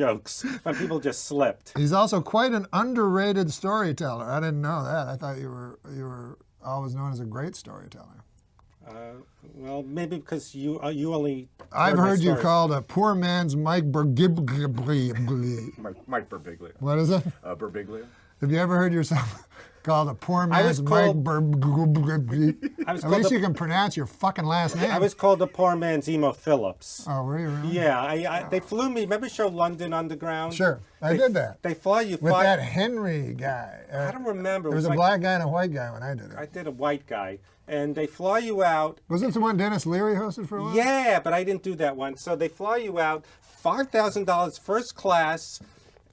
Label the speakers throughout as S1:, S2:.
S1: jokes when people just slipped.
S2: He's also quite an underrated storyteller. I didn't know that. I thought you were always known as a great storyteller.
S1: Well, maybe because you only.
S2: I've heard you called a poor man's Mike Birblblgy.
S3: Mike Birblblgy.
S2: What is it?
S3: Birblblgy.
S2: Have you ever heard yourself called a poor man's Mike Birblblgy? At least you can pronounce your fucking last name.
S1: I was called the poor man's Emo Phillips.
S2: Oh, were you really?
S1: Yeah, they flew me. Remember the show London Underground?
S2: Sure, I did that.
S1: They fly you.
S2: With that Henry guy.
S1: I don't remember.
S2: There was a black guy and a white guy when I did it.
S1: I did a white guy. And they fly you out.
S2: Wasn't the one Dennis Leary hosted for a while?
S1: Yeah, but I didn't do that one. So they fly you out, $5,000 first class.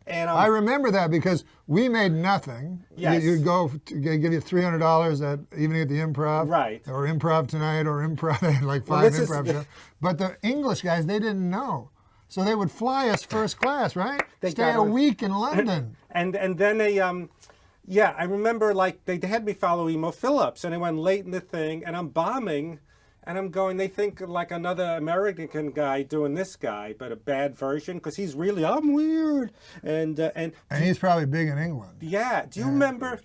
S1: And
S2: I remember that because we made nothing.
S1: Yes.
S2: You'd go, give you $300 at evening at the Improv.
S1: Right.
S2: Or Improv Tonight or Improv, they had like five improv shows. But the English guys, they didn't know. So they would fly us first class, right? Stay a week in London.
S1: And then they, yeah, I remember like they had me follow Emo Phillips and I went late in the thing and I'm bombing and I'm going, they think like another American guy doing this guy, but a bad version because he's really, I'm weird. And
S2: he's probably big in England.
S1: Yeah. Do you remember?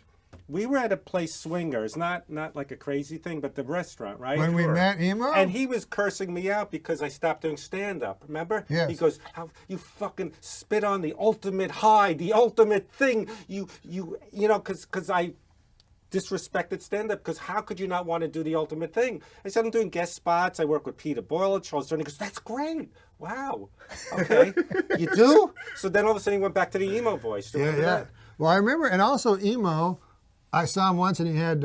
S1: We were at a place, Swingers, not like a crazy thing, but the restaurant, right?
S2: When we met Emo?
S1: And he was cursing me out because I stopped doing stand-up, remember?
S2: Yes.
S1: He goes, how you fucking spit on the ultimate high, the ultimate thing. You know, because I disrespected stand-up, because how could you not want to do the ultimate thing? I said, I'm doing guest spots. I work with Peter Boyle at Charles Journey. He goes, that's great. Wow. Okay. You do? So then all of a sudden he went back to the emo voice.
S2: Yeah.
S1: That?
S2: Well, I remember, and also Emo, I saw him once and he had,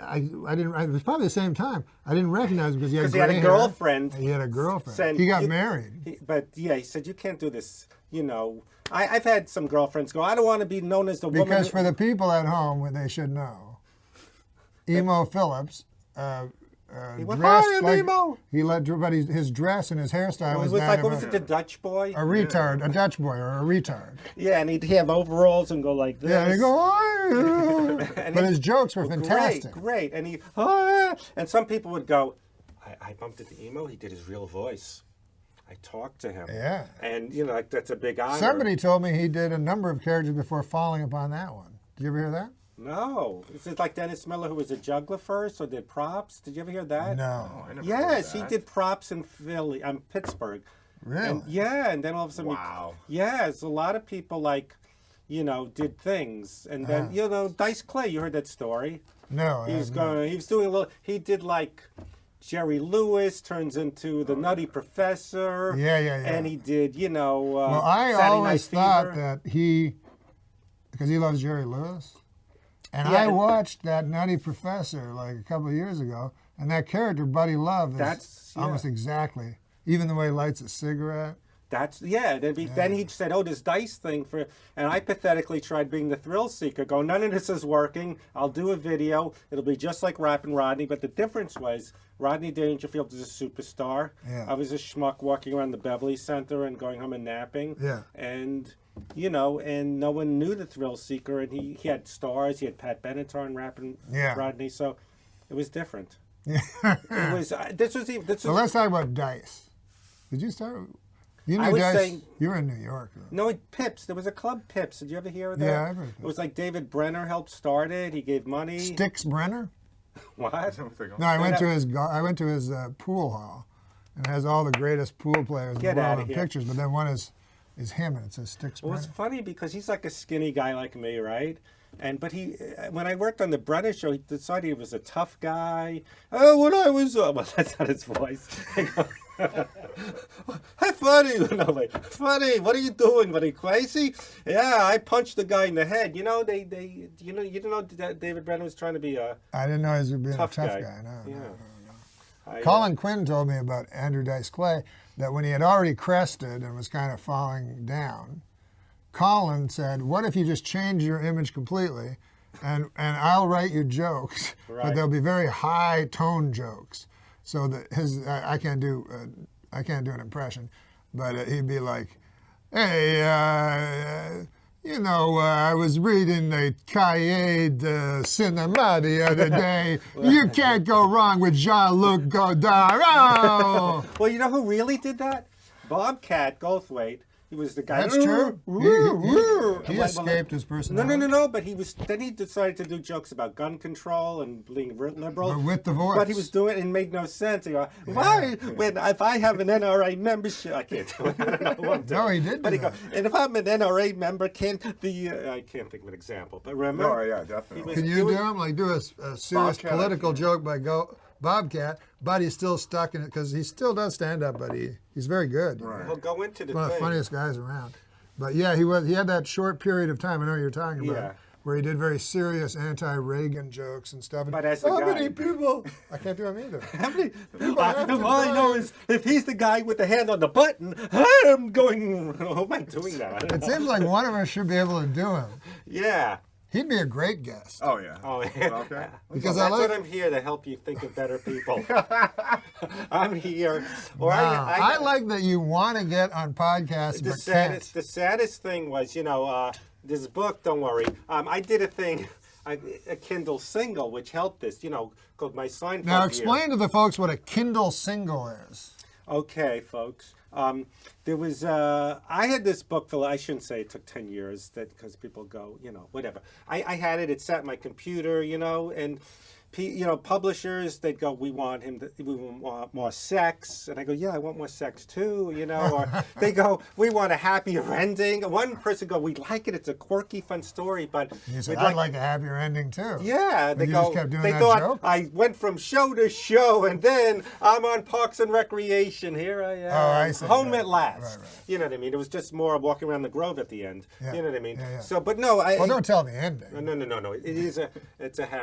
S2: I didn't, it was probably the same time. I didn't recognize him because he had
S1: a girlfriend.
S2: He had a girlfriend. He got married.
S1: But yeah, he said, you can't do this, you know. I've had some girlfriends go, I don't want to be known as the woman.
S2: Because for the people at home, they should know, Emo Phillips,
S1: he went, hi,
S2: like,
S1: Emo.
S2: He let everybody, his dress and his hairstyle was
S1: like, what was it, the Dutch boy?
S2: A retard, a Dutch boy or a retard.
S1: Yeah, and he'd have overalls and go like this.
S2: Yeah, he'd go, oh, yeah. But his jokes were fantastic.
S1: Great. And he, oh, and some people would go, I bumped into Emo, he did his real voice. I talked to him.
S2: Yeah.
S1: And, you know, like, that's a big honor.
S2: Somebody told me he did a number of characters before falling upon that one. Did you ever hear that?
S1: No. Is it like Dennis Miller, who was a juggler first, or did props? Did you ever hear that?
S2: No.
S3: I never
S1: Yes,
S3: heard
S1: he
S3: that.
S1: did props in Pittsburgh.
S2: Really?
S1: And, yeah, and then all of a sudden,
S3: Wow.
S1: Yes, a lot of people, like, you know, did things. And then, you know, Dice Clay, you heard that story?
S2: No.
S1: He was doing a little, he did like Jerry Lewis turns into the Nutty Professor.
S2: Yeah.
S1: And he did, you know,
S2: Well, I
S1: Saturday
S2: always
S1: Night
S2: thought
S1: Fever.
S2: that because he loves Jerry Lewis. And
S1: Yeah,
S2: I watched that Nutty Professor like a couple of years ago, and that character, Buddy Love, is
S1: That's- yeah.
S2: almost exactly, even the way he lights a cigarette.
S1: Then he said, oh, this dice thing and I pathetically tried being the thrill seeker, going, none of this is working. I'll do a video. It'll be just like Rappin' Rodney. But the difference was Rodney Dangerfield is a superstar.
S2: Yeah.
S1: I was a schmuck walking around the Beverly Center and going home and napping.
S2: Yeah.
S1: And, you know, and no one knew the thrill seeker. And he had stars. He had Pat Benatar and Rappin' Rodney. So it was different.
S2: Yeah.
S1: It was,
S2: So let's talk about Dice. Did you start? You
S1: I
S2: knew
S1: was
S2: Dice.
S1: saying-
S2: You were in New York. Though.
S1: No, Pips. There was a club, Pips. Did you ever hear of that?
S2: Yeah, I've heard of
S1: It was like David Brenner helped start it. He gave money.
S2: Styx Brenner?
S1: What?
S2: No, I went to his pool hall, and it has all the greatest pool players in
S1: Get
S2: the world
S1: outta
S2: in
S1: here.
S2: pictures. But then one is him, and it says Styx
S1: Well,
S2: Brenner.
S1: it's funny because he's like a skinny guy like me, right? But he, when I worked on the Brenner show, he decided he was a tough guy. Oh, when I was, well, that's not his voice. Hey, funny, no, wait, funny. What are you doing? What are you crazy? Yeah, I punched the guy in the head. You know, you didn't know that David Brenner was trying to be a
S2: I didn't know he was being
S1: tough
S2: a tough
S1: guy.
S2: guy. No,
S1: Yeah.
S2: no. Colin Quinn told me about Andrew Dice Clay that when he had already crested and was kind of falling down, Colin said, what if you just change your image completely and I'll write you jokes, but
S1: Right.
S2: they'll be very high tone jokes. So that I can't do an impression, but he'd be like, hey, I was reading the Cahiers de Cinema the other day. You can't go wrong with Jean-Luc Godard. Oh!
S1: Well, you know who really did that? Bobcat Goldthwait He was the guy.
S2: That's true. He escaped his personality.
S1: No. But then he decided to do jokes about gun control and being liberal.
S2: But with the voice.
S1: But he was doing it and made no sense. You go, why? When if I have an NRA membership, I can't do it. I don't know what I'm doing.
S2: No, he did.
S1: But he go, and if I'm an NRA member, can't the I can't think of an example. But remember?
S3: Oh yeah, definitely.
S2: Can you do him? Like do a serious
S3: Bobcat,
S2: political joke by Bobcat, but he's still stuck in it because he still does stand up, but he's very good.
S3: Right.
S1: He'll go into the
S2: One of the
S1: thing.
S2: funniest guys around. But yeah, he had that short period of time, I know what you're talking about,
S1: Yeah.
S2: where he did very serious anti-Reagan jokes and stuff.
S1: But as the
S2: how
S1: guy-
S2: many people? I can't do them either.
S1: How many?
S2: People have to
S1: All I know
S2: vote.
S1: is if he's the guy with the hand on the button, I'm going. How am I doing that?
S2: It seems like one of us should be able to do him.
S1: Yeah.
S2: He'd be a great guest.
S3: Oh yeah.
S1: Oh, yeah.
S3: Okay.
S2: Because
S1: That's
S2: I like.
S1: what I'm here to help you think of better people. I'm here. Or
S2: Wow. I like that you want to get on podcasts,
S1: the
S2: but
S1: saddest.
S2: can't.
S1: The saddest thing was, this book. Don't worry. I did a thing, a Kindle single, which helped this. Called my Seinfeld.
S2: Now
S1: Year.
S2: explain to the folks what a Kindle single is.
S1: Okay, folks. There was I had this book for, I shouldn't say it took 10 years because people go, whatever. I had it. It sat in my computer, and publishers, they'd go, we want more sex, and I go, yeah, I want more sex too, or they go, we want a happier ending. One person go, we like it. It's a quirky, fun story, but
S2: You said,
S1: we'd
S2: I'd like a happier ending too.
S1: yeah, they
S2: you
S1: go.
S2: just kept doing
S1: they
S2: that
S1: thought
S2: joke?
S1: I went from show to show, and then I'm on Parks and Recreation. Here I am.
S2: Oh, I see.
S1: Home
S2: Right,
S1: at last.
S2: right.
S1: You know what I mean? It was just more walking around the Grove at the end.
S2: Yeah,
S1: You know what I mean?
S2: yeah.
S1: So, but no,
S2: Well, don't tell the ending.
S1: no. It's a